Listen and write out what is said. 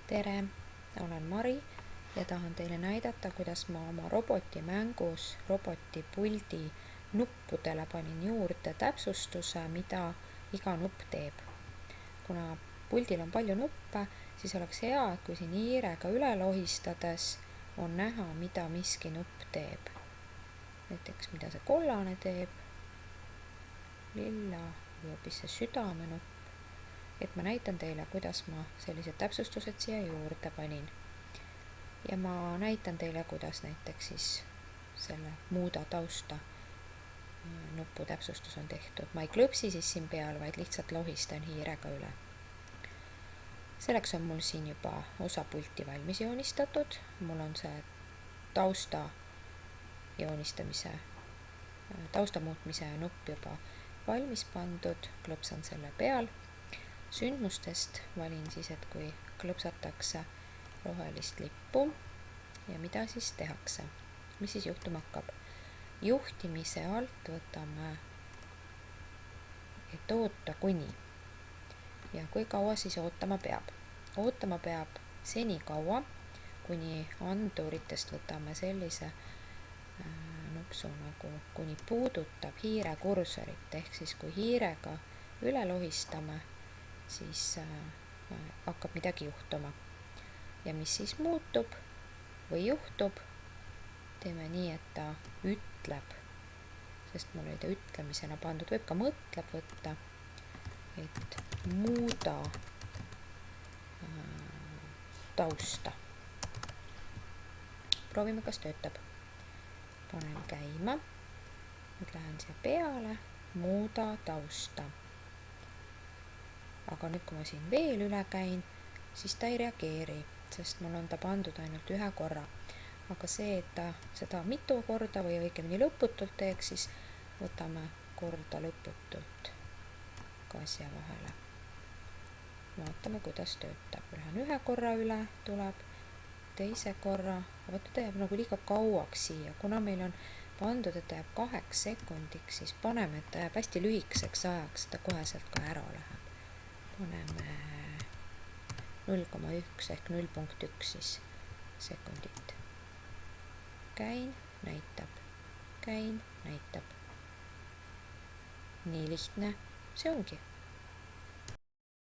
tere, olen Mari ja tahan teile näidata, kuidas ma oma robotimängus robotipuldi nuppudele panin juurde täpsustuse, mida iga nupp teeb. Kuna puldil on palju nuppe, siis oleks hea, et kui siin hiirega üle lohistades on näha, mida miski nupp teeb. Näiteks, mida see kollane teeb, lilla või hoopis see südame nupp. Et ma näitan teile, kuidas ma sellised täpsustused siia juurde panin. Ja ma näitan teile, kuidas näiteks siis selle muuda tausta nupu täpsustus on tehtud. Ma ei klõpsi siis siin peal, vaid lihtsalt lohistan hiirega üle. Selleks on mul siin juba osa pulti valmis joonistatud. Mul on see tausta muutmise nupp juba valmis pandud. Klõpsan selle peal. Sündmustest valin siis, et kui klõpsatakse rohelist lippu ja mida siis tehakse, mis siis juhtuma hakkab. Juhtimise alt võtame, et oota kuni. Ja kui kaua siis ootama peab? Ootama peab seni kaua, kuni anduritest võtame sellise nupsu nagu kuni puudutab hiire kursorit, ehk siis kui hiirega üle lohistame, siis hakkab midagi juhtuma. Ja mis siis muutub või juhtub, teeme nii, et ta ütleb, sest mul oli ta ütlemisena pandud, võib ka mõtleb võtta, et muuda tausta. Proovime, kas töötab. Panen käima, nüüd lähen siia peale, muuda tausta. Aga nüüd, kui ma siin veel üle käin, siis ta ei reageeri, sest mul on ta pandud ainult ühe korra. Aga see, et ta seda mitu korda või õigemini lõputult teeks, siis võtame korda lõputult ka siia vahele. Vaatame, kuidas töötab. Lähen ühe korra üle, tuleb teise korra. Vaata, ta jääb nagu liiga kauaks siia. Kuna meil on pandud, et ta jääb 2 sekundiks, siis paneme, et ta jääb hästi lühikeseks ajaks, ta koheselt ka ära läheb. Paneme 0,1 ehk 0,1 siis sekundit. Käin, näitab. Käin, näitab. Nii lihtne see ongi.